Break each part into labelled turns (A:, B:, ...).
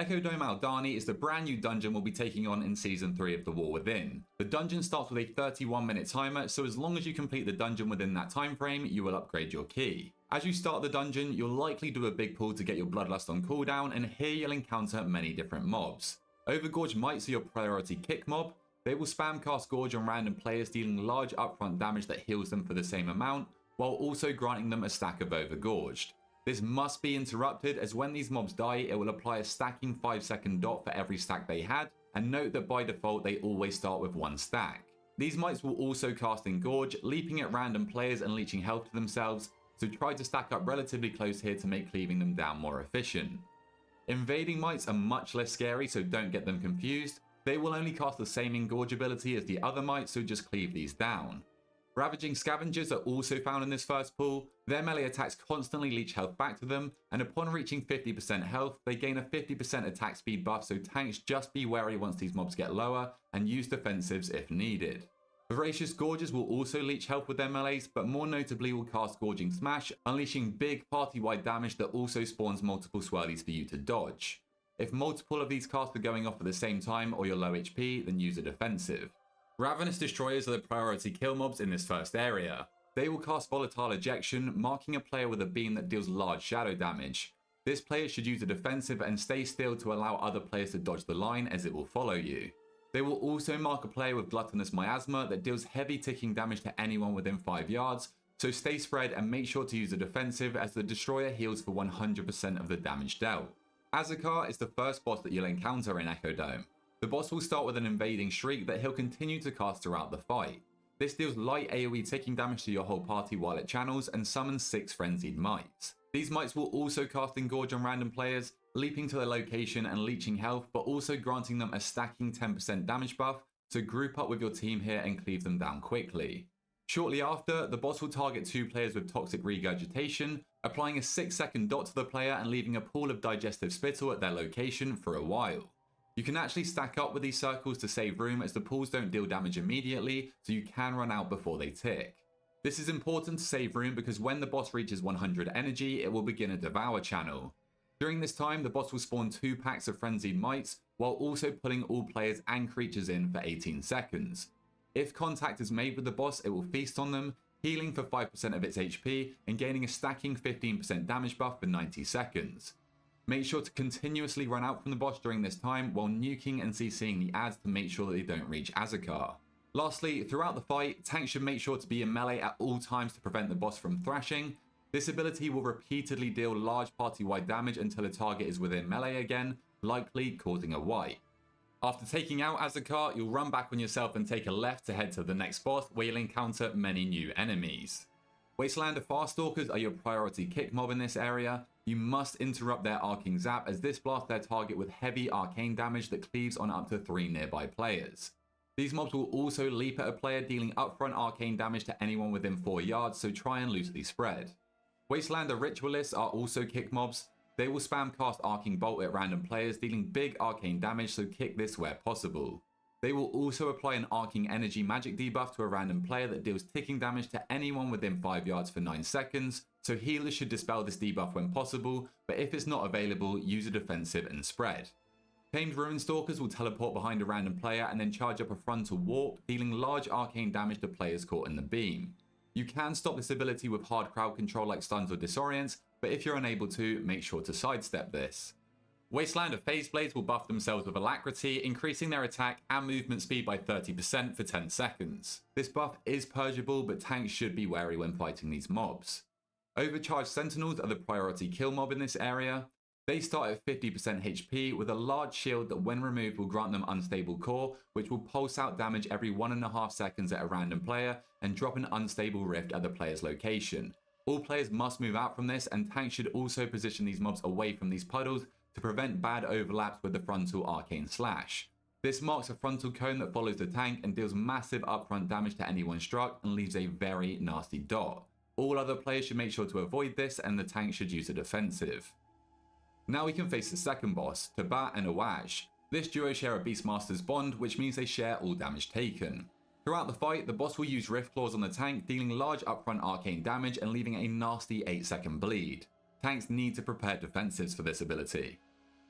A: Echo Dome Aldani is the brand new dungeon we'll be taking on in Season 3 of The War Within. The dungeon starts with a 31-minute timer, so as long as you complete the dungeon within that time frame, you will upgrade your key. As you start the dungeon, you'll likely do a big pull to get your Bloodlust on cooldown, and here you'll encounter many different mobs. Overgorge Mites are your priority kick mob. They will spam cast Gorge on random players, dealing large upfront damage that heals them for the same amount, while also granting them a stack of Overgorged. This must be interrupted, as when these mobs die, it will apply a stacking 5-second dot for every stack they had, and note that by default they always start with 1 stack. These mites will also cast Engorge, leaping at random players and leeching health to themselves, so try to stack up relatively close here to make cleaving them down more efficient. Invading mites are much less scary, so don't get them confused. They will only cast the same Engorge ability as the other mites, so just cleave these down. Ravaging Scavengers are also found in this first pull. Their melee attacks constantly leech health back to them, and upon reaching 50% health, they gain a 50% attack speed buff, so tanks just be wary once these mobs get lower, and use defensives if needed. Voracious Gorges will also leech health with their melees, but more notably will cast Gorging Smash, unleashing big party-wide damage that also spawns multiple swirlies for you to dodge. If multiple of these casts are going off at the same time or you're low HP, then use a defensive. Ravenous Destroyers are the priority kill mobs in this first area. They will cast Volatile Ejection, marking a player with a beam that deals large shadow damage. This player should use a defensive and stay still to allow other players to dodge the line, as it will follow you. They will also mark a player with Gluttonous Miasma that deals heavy ticking damage to anyone within 5 yards, so stay spread and make sure to use a defensive, as the Destroyer heals for 100% of the damage dealt. Azhiccar is the first boss that you'll encounter in Echo Dome. The boss will start with an invading shriek that he'll continue to cast throughout the fight. This deals light AoE ticking damage to your whole party while it channels, and summons 6 frenzied mites. These mites will also cast Engorge on random players, leaping to their location and leeching health, but also granting them a stacking 10% damage buff, so group up with your team here and cleave them down quickly. Shortly after, the boss will target 2 players with Toxic Regurgitation, applying a 6-second dot to the player and leaving a pool of Digestive Spittle at their location for a while. You can actually stack up with these circles to save room, as the pools don't deal damage immediately, so you can run out before they tick. This is important to save room because when the boss reaches 100 energy, it will begin a Devour channel. During this time, the boss will spawn 2 packs of Frenzied Mites, while also pulling all players and creatures in for 18 seconds. If contact is made with the boss, it will feast on them, healing for 5% of its HP and gaining a stacking 15% damage buff for 90 seconds. Make sure to continuously run out from the boss during this time while nuking and CCing the ads to make sure that they don't reach Azhiccar. Lastly, throughout the fight, tanks should make sure to be in melee at all times to prevent the boss from thrashing. This ability will repeatedly deal large party-wide damage until a target is within melee again, likely causing a wipe. After taking out Azhiccar, you'll run back on yourself and take a left to head to the next boss, where you'll encounter many new enemies. Wastelander Farstalkers are your priority kick mob in this area. You must interrupt their Arcing Zap, as this blasts their target with heavy arcane damage that cleaves on up to 3 nearby players. These mobs will also leap at a player, dealing upfront arcane damage to anyone within 4 yards, so try and loosely spread. Wastelander Ritualists are also kick mobs. They will spam cast Arcing Bolt at random players, dealing big arcane damage, so kick this where possible. They will also apply an Arcing Energy magic debuff to a random player that deals ticking damage to anyone within 5 yards for 9 seconds, so healers should dispel this debuff when possible, but if it's not available, use a defensive and spread. Tamed Ruinstalkers will teleport behind a random player and then charge up a frontal warp, dealing large arcane damage to players caught in the beam. You can stop this ability with hard crowd control like stuns or disorients, but if you're unable to, make sure to sidestep this. Wastelander Phase Blades will buff themselves with Alacrity, increasing their attack and movement speed by 30% for 10 seconds. This buff is purgeable, but tanks should be wary when fighting these mobs. Overcharged Sentinels are the priority kill mob in this area. They start at 50% HP with a large shield that when removed will grant them Unstable Core, which will pulse out damage every 1.5 seconds at a random player and drop an Unstable Rift at the player's location. All players must move out from this, and tanks should also position these mobs away from these puddles to prevent bad overlaps with the frontal Arcane Slash. This marks a frontal cone that follows the tank and deals massive upfront damage to anyone struck and leaves a very nasty dot. All other players should make sure to avoid this, and the tank should use a defensive. Now we can face the second boss, Taah'bat and Awazj. This duo share a Beastmaster's bond, which means they share all damage taken. Throughout the fight, the boss will use Rift Claws on the tank, dealing large upfront arcane damage and leaving a nasty 8-second bleed. Tanks need to prepare defensives for this ability.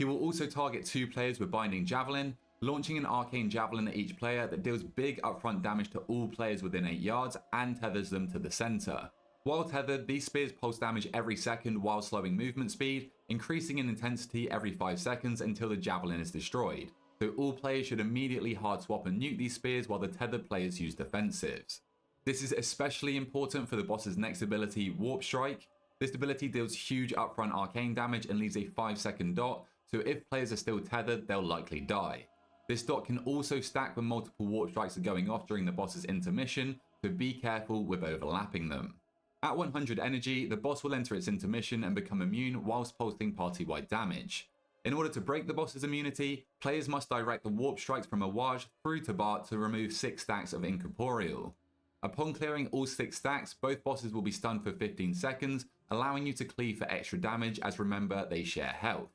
A: He will also target 2 players with Binding Javelin, launching an arcane javelin at each player that deals big upfront damage to all players within 8 yards and tethers them to the center. While tethered, these spears pulse damage every second while slowing movement speed, increasing in intensity every 5 seconds until the javelin is destroyed. So all players should immediately hard swap and nuke these spears while the tethered players use defensives. This is especially important for the boss's next ability, Warp Strike. This ability deals huge upfront arcane damage and leaves a 5-second dot, so if players are still tethered, they'll likely die. This dot can also stack when multiple warp strikes are going off during the boss's intermission, so be careful with overlapping them. At 100 energy, the boss will enter its intermission and become immune whilst pulsing party-wide damage. In order to break the boss's immunity, players must direct the warp strikes from Awazj through Taah'bat to remove 6 stacks of Incorporeal. Upon clearing all 6 stacks, both bosses will be stunned for 15 seconds, allowing you to cleave for extra damage, as remember, they share health.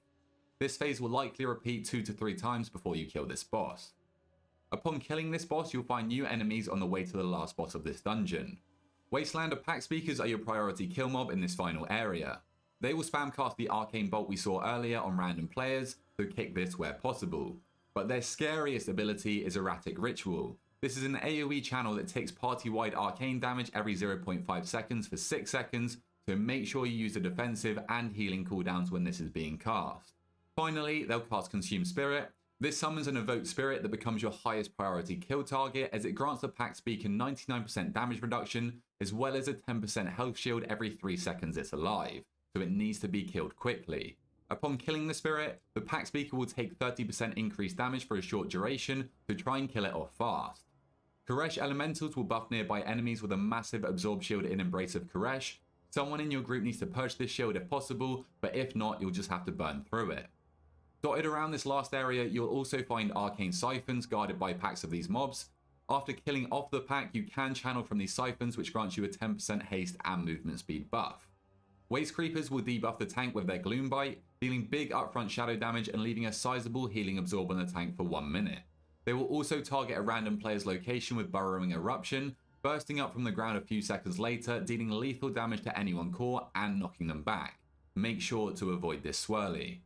A: This phase will likely repeat 2 to 3 times before you kill this boss. Upon killing this boss, you'll find new enemies on the way to the last boss of this dungeon. Wastelander Pack Speakers are your priority kill mob in this final area. They will spam cast the arcane bolt we saw earlier on random players, so kick this where possible. But their scariest ability is Erratic Ritual. This is an AoE channel that takes party-wide arcane damage every 0.5 seconds for 6 seconds, so make sure you use the defensive and healing cooldowns when this is being cast. Finally, they'll cast Consume Spirit. This summons an evoked spirit that becomes your highest priority kill target, as it grants the pack speaker 99% damage reduction, as well as a 10% health shield every 3 seconds it's alive, so it needs to be killed quickly. Upon killing the spirit, the pack speaker will take 30% increased damage for a short duration, so try and kill it off fast. Koresh Elementals will buff nearby enemies with a massive absorb shield in Embrace of Koresh. Someone in your group needs to purge this shield if possible, but if not, you'll just have to burn through it. Dotted around this last area, you'll also find arcane siphons guarded by packs of these mobs. After killing off the pack, you can channel from these siphons, which grants you a 10% haste and movement speed buff. Waste Creepers will debuff the tank with their Gloom Bite, dealing big upfront shadow damage and leaving a sizable healing absorb on the tank for 1 minute. They will also target a random player's location with Burrowing Eruption, bursting up from the ground a few seconds later, dealing lethal damage to anyone caught and knocking them back. Make sure to avoid this swirly.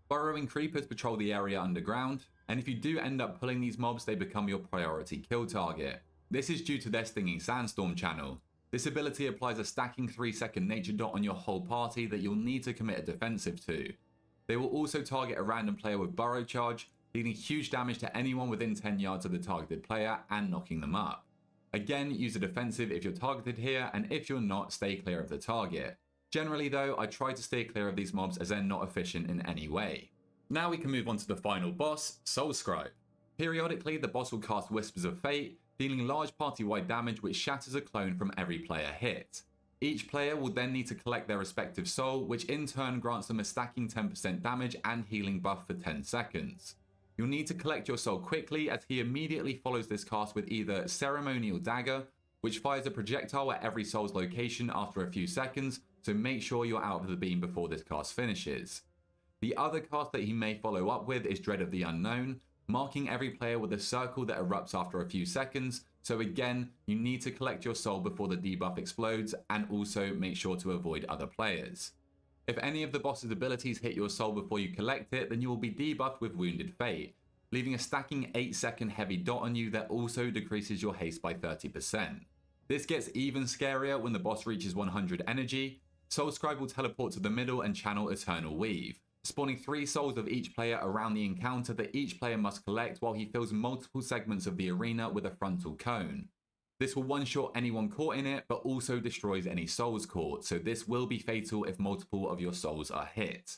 A: Burrowing Creepers patrol the area underground, and if you do end up pulling these mobs, they become your priority kill target. This is due to their Stinging Sandstorm channel. This ability applies a stacking 3-second nature dot on your whole party that you'll need to commit a defensive to. They will also target a random player with Burrow Charge, dealing huge damage to anyone within 10 yards of the targeted player and knocking them up. Again, use a defensive if you're targeted here, and if you're not, stay clear of the target. Generally though, I try to stay clear of these mobs as they're not efficient in any way. Now we can move on to the final boss, Soul-Scribe. Periodically, the boss will cast Whispers of Fate, dealing large party-wide damage which shatters a clone from every player hit. Each player will then need to collect their respective soul, which in turn grants them a stacking 10% damage and healing buff for 10 seconds. You'll need to collect your soul quickly, as he immediately follows this cast with either Ceremonial Dagger, which fires a projectile at every soul's location after a few seconds, so make sure you're out of the beam before this cast finishes. The other cast that he may follow up with is Dread of the Unknown, marking every player with a circle that erupts after a few seconds, so again, you need to collect your soul before the debuff explodes, and also make sure to avoid other players. If any of the boss's abilities hit your soul before you collect it, then you will be debuffed with Wounded Fate, leaving a stacking 8-second heavy dot on you that also decreases your haste by 30%. This gets even scarier when the boss reaches 100 energy. Soul-Scribe will teleport to the middle and channel Eternal Weave, spawning 3 souls of each player around the encounter that each player must collect while he fills multiple segments of the arena with a frontal cone. This will one-shot anyone caught in it, but also destroys any souls caught, so this will be fatal if multiple of your souls are hit.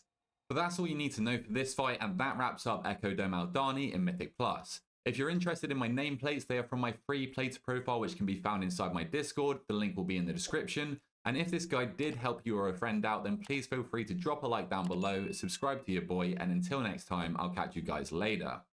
A: But that's all you need to know for this fight, and that wraps up Echo Dome Aldani in Mythic Plus. If you're interested in my nameplates, they are from my free Plater profile, which can be found inside my Discord. The link will be in the description. And if this guide did help you or a friend out, then please feel free to drop a like down below, subscribe to your boy, and until next time, I'll catch you guys later.